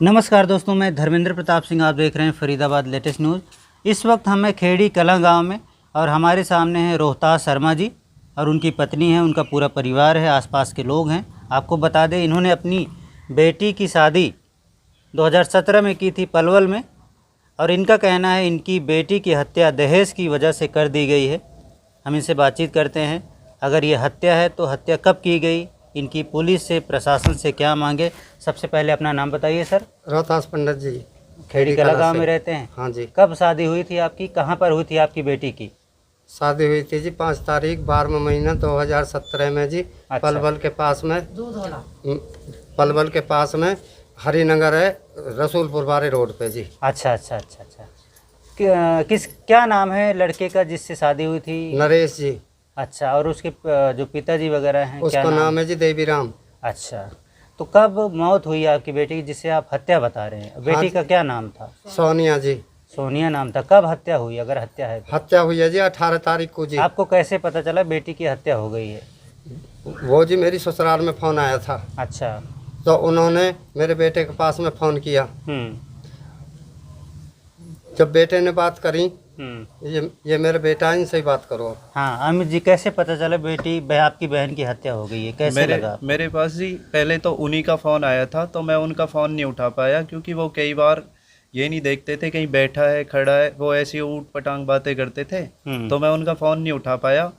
नमस्कार दोस्तों, मैं धर्मेंद्र प्रताप सिंह। आप देख रहे हैं फरीदाबाद लेटेस्ट न्यूज़। इस वक्त हम हैं खेड़ी कलां गांव में और हमारे सामने हैं रोहतास शर्मा जी और उनकी पत्नी है, उनका पूरा परिवार है, आसपास के लोग हैं। आपको बता दें, इन्होंने अपनी बेटी की शादी 2017 में की थी पलवल में, और इनका कहना है इनकी बेटी की हत्या दहेज की वजह से कर दी गई है। हम इनसे बातचीत करते हैं। अगर ये हत्या है तो हत्या कब की गई, इनकी पुलिस से, प्रशासन से क्या मांगे। सबसे पहले अपना नाम बताइए सर। रोहतास पंडित जी, खेड़ी कला गाँव में रहते हैं। हाँ जी। कब शादी हुई थी आपकी, कहाँ पर हुई थी आपकी बेटी की? शादी हुई थी जी 5 तारीख 12वां महीना 2017 में जी। अच्छा। पलवल के पास में, पलवल के पास में हरिनगर है, रसूलपुर वाले रोड पे जी। अच्छा अच्छा अच्छा अच्छा। क्या नाम है लड़के का जिससे शादी हुई थी? नरेश जी। अच्छा, और उसके जो पिताजी वगैरह हैं, क्या उसका नाम है जी देवीराम। अच्छा, तो कब मौत हुई आपकी बेटी की जिससे आप हत्या बता रहे हैं? बेटी हाँ, का क्या नाम था? सोनिया जी। सोनिया नाम था। कब हत्या हुई, अगर हत्या है तो? हत्या हुई है जी 18 तारीख को जी। आपको कैसे पता चला बेटी की हत्या हो गई है? वो जी मेरी ससुराल में फ़ोन आया था, अच्छा। तो उन्होंने मेरे बेटे के पास में फ़ोन किया। जब बेटे ने बात करी, ये मेरा बेटा, इनसे ही बात करो। हाँ, अमित जी, कैसे पता चला आपकी बहन की हत्या हो गई है, कैसे लगा? मेरे पास जी पहले तो उन्हीं का फ़ोन आया था, तो मैं उनका फ़ोन नहीं उठा पाया, क्योंकि वो कई बार ये नहीं देखते थे कहीं बैठा है खड़ा है, वो ऐसी ऊट पटांग बातें करते थे। तो मैं उनका फ़ोन नहीं उठा पाया।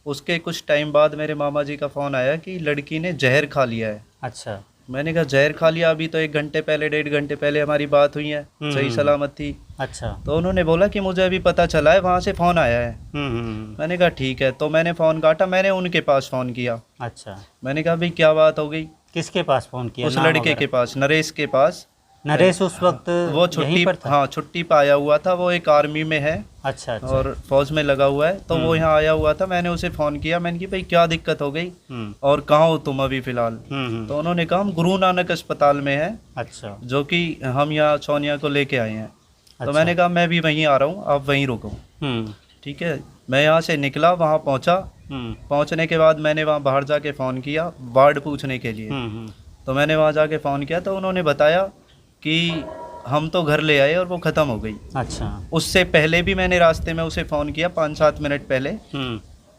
उसके कुछ टाइम बाद मेरे मामा जी का फ़ोन आया कि लड़की ने जहर खा लिया है। अच्छा। मैंने कहा जहर खा लिया? अभी तो 1 घंटे पहले, 1.5 घंटे पहले हमारी बात हुई है, सही सलामत थी। अच्छा। तो उन्होंने बोला कि मुझे अभी पता चला है, वहाँ से फ़ोन आया है। मैंने कहा ठीक है, तो मैंने फ़ोन काटा, मैंने उनके पास फ़ोन किया। अच्छा। मैंने कहा भाई क्या बात हो गई? किसके पास फ़ोन किया? उस लड़के के पास, नरेश के पास। नरेश उस वक्त वो छुट्टी पर था? हाँ, छुट्टी पर आया हुआ था। वो एक आर्मी में है। अच्छा अच्छा। और फौज में लगा हुआ है, तो वो यहाँ आया हुआ था। मैंने उसे फ़ोन किया, मैंने कहा भाई क्या दिक्कत हो गई और कहाँ हो तुम अभी फ़िलहाल? तो उन्होंने कहा हम गुरु नानक अस्पताल में हैं। अच्छा। जो कि हम यहाँ सोनिया को लेके आए हैं। अच्छा। तो मैंने कहा मैं भी वहीं आ रहा हूँ, आप वहीं रुको। ठीक है। मैं यहाँ से निकला, वहाँ पहुँचा। पहुँचने के बाद मैंने वहाँ बाहर जाके फ़ोन किया वार्ड पूछने के लिए। तो मैंने वहाँ जाके फ़ोन किया, तो उन्होंने बताया कि हम तो घर ले आए और वो ख़त्म हो गई। अच्छा। उससे पहले भी मैंने रास्ते में उसे फ़ोन किया 5-7 मिनट पहले।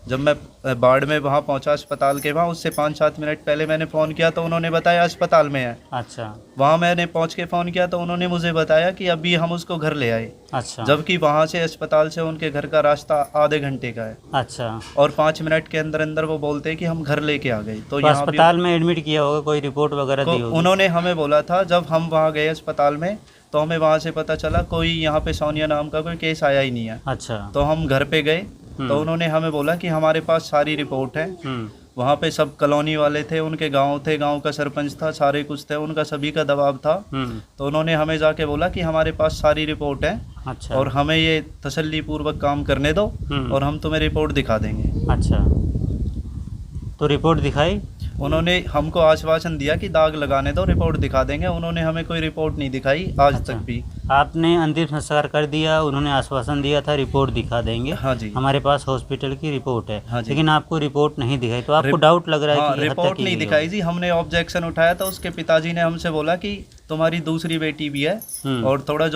जब मैं बाढ़ में वहाँ पहुँचा अस्पताल के वहाँ, उससे 5-7 मिनट पहले मैंने फ़ोन किया, तो उन्होंने बताया अस्पताल में है। अच्छा। वहाँ मैंने पहुँच के फ़ोन किया, तो उन्होंने मुझे बताया कि अभी हम उसको घर ले आए। अच्छा। जबकि वहाँ से अस्पताल से उनके घर का रास्ता आधे घंटे का है। अच्छा। और 5 मिनट के अंदर अंदर वो बोलते हैं कि हम घर लेके आ गए। तो यहाँ अस्पताल में एडमिट किया होगा, कोई रिपोर्ट वगैरह दी होगी? उन्होंने हमें बोला था, जब हम वहाँ गए अस्पताल में, तो हमें वहाँ से पता चला कोई यहाँ पे सोनिया नाम का कोई केस आया ही नहीं है। अच्छा। तो हम घर पे गए, तो उन्होंने हमें बोला कि हमारे पास सारी रिपोर्ट है। वहाँ पे सब कॉलोनी वाले थे, उनके गांव थे, गांव का सरपंच था, सारे कुछ थे, उनका सभी का दबाव था। तो उन्होंने हमें जाके बोला कि हमारे पास सारी रिपोर्ट है। अच्छा। और हमें ये तसल्ली पूर्वक काम करने दो और हम तुम्हें रिपोर्ट दिखा देंगे। अच्छा, तो रिपोर्ट दिखाई? भी हमको आश्वासन दिया कि दाग लगाने दो, रिपोर्ट दिखा देंगे। उन्होंने हमें कोई रिपोर्ट नहीं दिखाई आज तक भी। आपने अंतिम संस्कार कर दिया, उन्होंने आश्वासन दिया था रिपोर्ट दिखा देंगे। हाँ जी। हमारे पास हॉस्पिटल की रिपोर्ट है। हाँ जी। लेकिन आपको रिपोर्ट नहीं दिखाई, तो आपको डाउट लग रहा है कि रिपोर्ट नहीं दिखाई जी। हमने ऑब्जेक्शन उठाया, तो उसके पिताजी ने हमसे बोला कि तुम्हारी दूसरी बेटी भी है और थोड़ा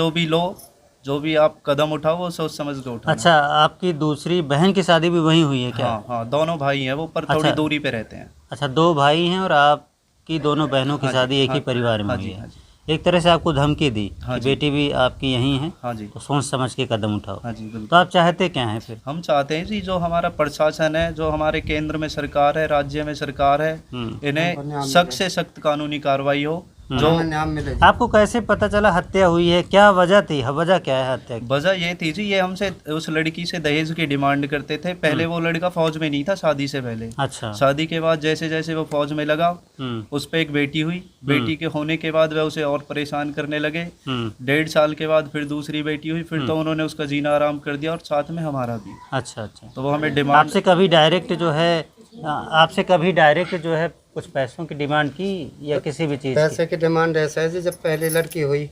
जो भी आप कदम उठाओ वो सोच समझ के उठाओ। अच्छा, आपकी दूसरी बहन की शादी भी वहीं हुई है क्या? हाँ हाँ, दोनों भाई हैं वो, पर थोड़ी दूरी पे रहते हैं। अच्छा, 2 भाई हैं और आपकी दोनों बहनों की शादी एक ही परिवार में हुई है। एक तरह से आपको धमकी दी कि बेटी भी आपकी यहीं है। हाँ जी। तो सोच समझ के कदम उठाओ। हाँ जी, बिल्कुल। तो आप चाहते क्या हैं फिर? हम चाहते हैं जी, जो हमारा प्रशासन है, जो हमारे केंद्र में सरकार है, राज्य में सरकार है, इन्हें सख्त से सख्त कानूनी कार्रवाई हो, जो नाम मिले। आपको कैसे पता चला हत्या हुई है? क्या वजह थी? वजह क्या है हत्या की? वजह ये थी जी, ये हमसे उस लड़की से दहेज की डिमांड करते थे। पहले वो लड़का फौज में नहीं था शादी से पहले। अच्छा। शादी के बाद जैसे जैसे वो फौज में लगा, उस पर एक बेटी हुई। बेटी के होने के बाद वह उसे और परेशान करने लगे। 1.5 साल के बाद फिर दूसरी बेटी हुई, फिर तो उन्होंने उसका जीना आराम कर दिया और साथ में हमारा भी। अच्छा अच्छा। तो वो हमें डिमांड आपसे कभी डायरेक्ट जो है कुछ पैसों की डिमांड की या किसी भी चीज़ पैसे की डिमांड ऐसा है जी, जब पहली लड़की हुई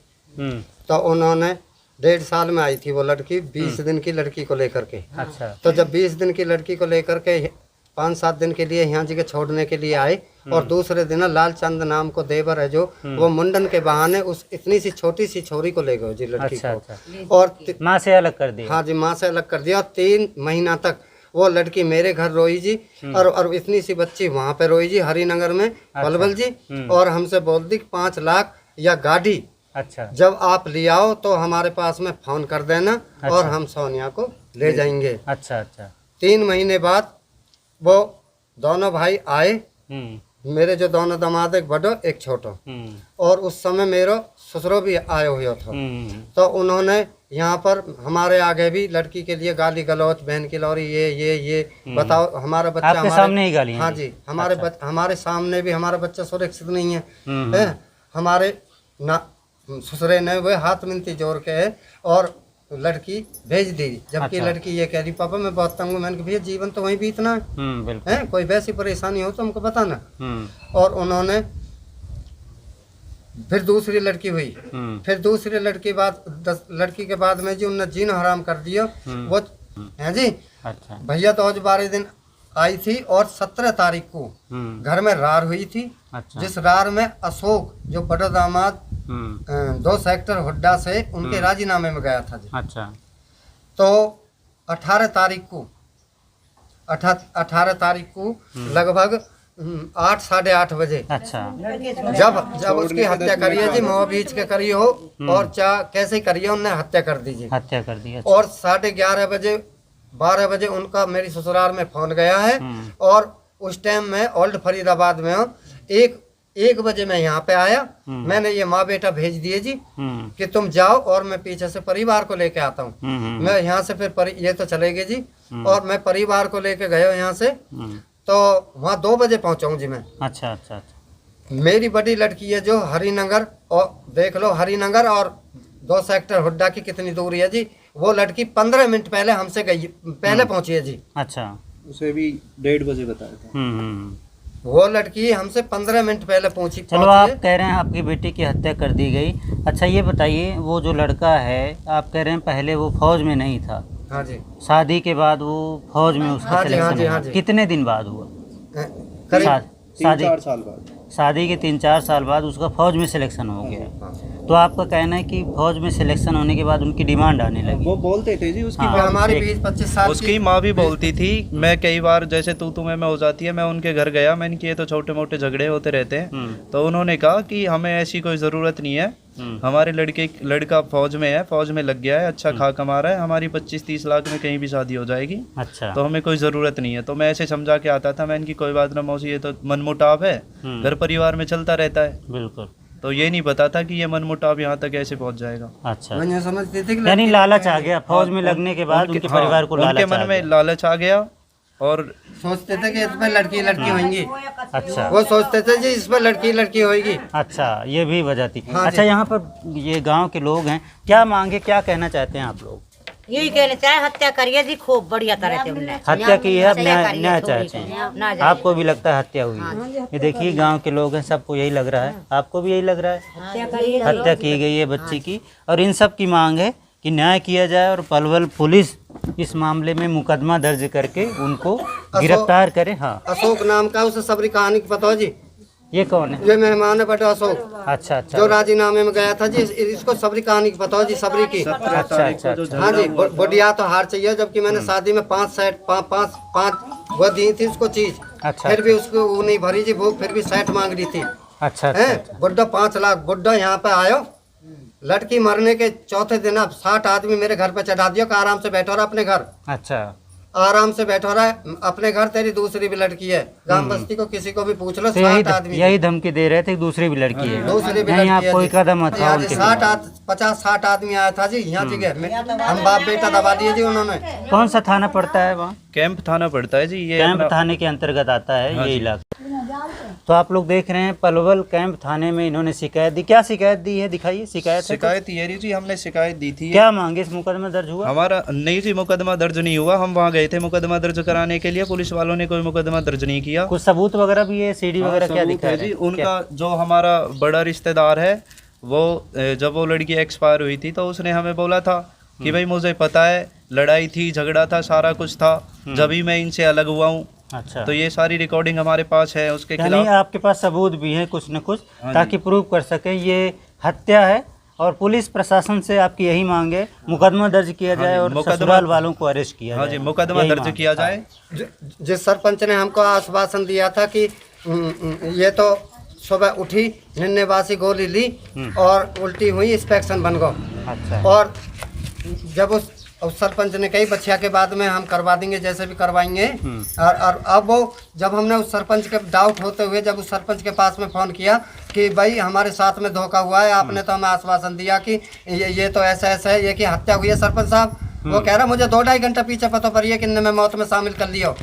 तो उन्होंने 1.5 साल में आई थी वो लड़की, 20 दिन की लड़की को लेकर के। अच्छा। तो जब 20 दिन की लड़की को लेकर के 5-7 दिन के लिए यहाँ जी के छोड़ने के लिए आए और दूसरे दिन लालचंद नाम को देवर है जो वो मुंडन के बहाने उस इतनी सी छोटी सी छोरी को ले गए जी लड़की अच्छा, को अच्छा। और माँ से अलग कर दिया। हाँ जी माँ से अलग कर दिया और 3 महीना तक वो लड़की मेरे घर रोई जी और इतनी सी बच्ची वहाँ पे रोई जी हरिनगर में पलवल जी और हमसे बोल दी 5 लाख या गाड़ी अच्छा जब आप ले आओ तो हमारे पास में फोन कर देना और हम सोनिया को ले जाएंगे। अच्छा अच्छा 3 महीने बाद वो दोनों भाई आए, मेरे जो दोनों दामाद एक बड़ो एक छोटो और उस समय मेरा ससुरो भी आए हुए था। तो उन्होंने यहाँ पर हमारे आगे भी लड़की के लिए गाली गलौच बहन की लौरी ये बताओ हमारा बच्चा आपके हमारे सामने ही गाली? हाँ जी हमारे हमारे सामने भी हमारा बच्चा सुरक्षित नहीं है, हमारे ना ससुरे ने वो हाथ मिनती जोड़ के है और लड़की भेज दी जबकि अच्छा। लड़की ये कह रही पापा मैं बहुत तंग हूँ। मैंने कहा भैया जीवन तो वहीं बीतना है, कोई वैसी परेशानी हो तो हमको बताना। और उन्होंने फिर दूसरी लड़की हुई, फिर दूसरी लड़की बाद 10 लड़की के बाद में जी उन्होंने जीन हराम कर दिया वो है जी। अच्छा भैया तो आज 12 दिन आई थी और 17 तारीख को घर में रार हुई थी। अच्छा जिस रार में अशोक जो बड़ा दामाद 2 सेक्टर हुड्डा से उनके राजीनामे में गया था जी। अच्छा तो 18 तारीख को 18 तारीख को लगभग 8 साढ़े 8 बजे अच्छा जब उसकी हत्या करिए जी मोह बीच के करी हो और कैसे करिए उनने हत्या कर दी जी। हत्या कर दी। अच्छा। और 11:30 बजे 12 बजे उनका मेरी ससुराल में फोन गया है और उस टाइम में ओल्ड फरीदाबाद में हूँ। 1 बजे मैं यहाँ पे आया, मैंने ये माँ बेटा भेज दिए जी कि तुम जाओ और मैं पीछे से परिवार को लेके आता हूँ। मैं यहाँ से फिर ये तो चले गए जी और मैं परिवार को लेके गया यहाँ से तो वहाँ 2 बजे पहुँचाऊँ जी मैं। अच्छा अच्छा अच्छा। मेरी बड़ी लड़की है जो हरिनगर और देख लो हरिनगर और 2 सेक्टर हुड्डा की कितनी दूरी है जी। वो लड़की 15 मिनट पहले हमसे गई, पहले पहुंची है जी। अच्छा उसे भी 1:30 बजे बताया था। वो लड़की हमसे 15 मिनट पहले पहुंची। चलो आप कह रहे हैं आपकी बेटी की हत्या कर दी गई। अच्छा ये बताइए वो जो लड़का है आप कह रहे हैं पहले वो फौज में नहीं था? हाँ जी। शादी के बाद वो फौज में उसका सिलेक्शन हुआ? कितने दिन बाद हुआ? करीब 3-4 साल बाद। शादी के 3-4 साल बाद उसका फौज में सिलेक्शन हो गया। तो आपका कहना है कि फौज में सिलेक्शन होने के बाद उनकी डिमांड आने लगी? वो बोलते थे जी उसकी हाँ, हमारी 20-25 साल उसकी माँ भी बोलती थी। मैं कई बार जैसे तू तुम्हें में हो जाती है, मैं उनके घर गया, मैंने किए तो छोटे मोटे झगड़े होते रहते हैं। तो उन्होंने कहा कि हमें ऐसी कोई ज़रूरत नहीं है, हमारे लड़का फौज में है, फौज में लग गया है, अच्छा खा कमा रहा है, हमारी 25-30 लाख में कहीं भी शादी हो जाएगी। अच्छा तो हमें कोई ज़रूरत नहीं है। तो मैं ऐसे समझा के आता था, मैं इनकी कोई बात ना मौसी, ये तो मनमुटाव है, घर परिवार में चलता रहता है। बिल्कुल। तो ये नहीं पता था कि ये मनमुटाव यहाँ तक ऐसे पहुँच जाएगा। अच्छा मैंने समझती थी कि यानी लालच आ गया फौज में लगने के बाद उनके परिवार को लालच उनके मन में लालच आ गया और सोचते थे कि इस पर लड़की होंगी। अच्छा वो सोचते थे जी इस पर लड़की होगी। अच्छा ये भी वजह थी। हाँ अच्छा यहाँ पर ये गांव के लोग हैं, क्या मांगे क्या कहना चाहते हैं आप लोग? यही कहना चाहे हत्या करिए जी, खूब बढ़िया तरह से हमने हत्या की है, अब न्याय न्याय चाहते हैं। आपको भी लगता है हत्या हुई है? ये देखिए गांव के लोग हैं, सबको यही लग रहा है। आपको भी यही लग रहा है? हत्या की गई है बच्ची की और इन सब की मांग है कि न्याय किया जाए और पलवल पुलिस इस मामले में मुकदमा दर्ज करके उनको गिरफ्तार करे। हाँ अशोक नाम का उसे सबरी कहानी की पता हो जी? ये कौन है? ये मेहमान है बटा अशोक। अच्छा अच्छा जो राजीनामे में गया था जी, इसको सबरी कहानी की पता हो जी? सबरी की। अच्छा अच्छा। हाँ जी। बुढ़िया तो हार चाहिए, जबकि मैंने शादी में 5 सेट 5 वो दी थी उसको चीज। अच्छा फिर भी उसको वो नहीं भरी जी भूख, फिर भी सेट मांग रही थी। अच्छा है अच्छा। बुड्ढा 5 लाख बुड्ढा यहाँ पे आयो, लड़की मरने के चौथे दिन अब 60 आदमी मेरे घर पे चढ़ा दिया कि आराम से बैठो रहा अपने घर, अच्छा आराम से बैठो रहा है अपने घर, तेरी दूसरी भी लड़की है। गांव बस्ती को किसी को भी पूछ लो, 60 आदमी यही धमकी दे रहे थे दूसरी भी लड़की है। दूसरी भी नहीं, आप लड़की है कोई जी। कदम उठाओ यहाँ उनके 50-60 आदमी आया था जी यहाँ जी गए, हम बाप बेटा दबा दिए जी उन्होंने। कौन सा थाना पड़ता है वहाँ? कैंप थाना पड़ता है जी। ये कैंप थाने के अंतर्गत आता है ये इलाका। तो आप लोग देख रहे हैं पलवल कैंप थाने में इन्होंने शिकायत दी। क्या शिकायत दी है, दिखाइए शिकायत है। शिकायत ये रही जी, हमने शिकायत दी थी। क्या मांगे? इस मुकदमा दर्ज हुआ? हमारा नहीं जी, मुकदमा दर्ज नहीं हुआ। हम वहाँ गए थे मुकदमा दर्ज कराने के लिए, पुलिस वालों ने कोई मुकदमा दर्ज नहीं किया। कुछ सबूत वगैरह भी है, सीडी वगैरह क्या दिखा है जी? उनका जो हमारा बड़ा रिश्तेदार है वो जब वो लड़की एक्सपायर हुई थी तो उसने हमें बोला था कि भाई मुझे पता है लड़ाई थी, झगड़ा था, सारा कुछ था, जब ही मैं इनसे अलग हुआ हूँ। अच्छा। तो ये सारी रिकॉर्डिंग हमारे पास है उसके यानी खिलाफ। आपके पास सबूत भी है कुछ न कुछ, हाँ ताकि प्रूव कर सकें ये हत्या है। और पुलिस प्रशासन से आपकी यही मांग है, मुकदमा दर्ज किया जाए और ससुराल वालों को अरेस्ट किया हाँ जाए। जी, मुकदमा यही दर्ज मांग किया है। जाए। जिस सरपंच ने हमको आश्वासन दिया था कि ये तो सुबह उठी, निन्नेवासी गोली ली और उल्टी हुई, इंस्पेक्शन बन गो। अच्छा। और जब उस सरपंच ने कही बच्चिया के बाद में हम करवा देंगे, जैसे भी करवाएंगे। और अब वो जब हमने उस सरपंच के डाउट होते हुए जब उस सरपंच के पास में फ़ोन किया कि भाई हमारे साथ में धोखा हुआ है, आपने तो हमें आश्वासन दिया कि ये तो ऐसा ऐसा है, ये कि हत्या हुई है सरपंच साहब। वो कह रहा मुझे 2-2.5 घंटा पीछे पता पड़ी है कि मैं मौत में शामिल कर लियो,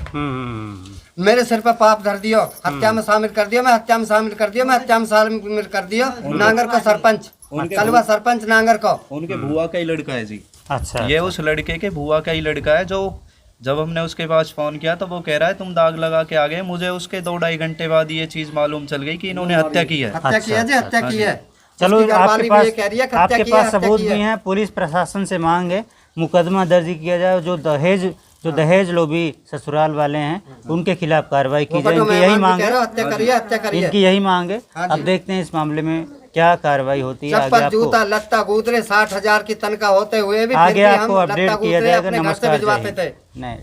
मेरे सिर पे पाप धर दियो, हत्या में शामिल कर दियो, मैं हत्या में शामिल कर दियो, मैं हत्या में शामिल कर दियो नांगर का सरपंच, कलवा सरपंच नांगर को। उनके बुआ का ही लड़का है जी। अच्छा। ये उस लड़के के बुआ का ही लड़का है, जो जब हमने उसके पास फ़ोन किया तो वो कह रहा है तुम दाग लगा के आ गए। मुझे उसके 2-2.5 घंटे बाद ये चीज़ मालूम चल गई कि इन्होंने हत्या की है। हत्या की है जी, हत्या की है। चलो, उसकी घरवाली भी ये कह रही है कि हत्या आपके की है, पास हत्या सबूत की भी है। हैं। पुलिस प्रशासन से मांग है मुकदमा दर्ज किया जाए, जो दहेज लोभी ससुराल वाले हैं उनके खिलाफ कार्रवाई की जाए। इनकी यही मांग है, हत्या करिए, हत्या करिए। इनकी यही मांग है। हाँ जी। अब देखते हैं इस मामले में क्या कार्रवाई होती है। आगे चप्पल आपको जूता लत्ता गुदरे 60,000 की तनख्वाह होते हुए भी फिर आगे भी आपको हम अपडेट लत्ता किया गुदरे जाएगा। अपने घर से नमस्कार, जय भिजवाते हिंद। थे। नहीं।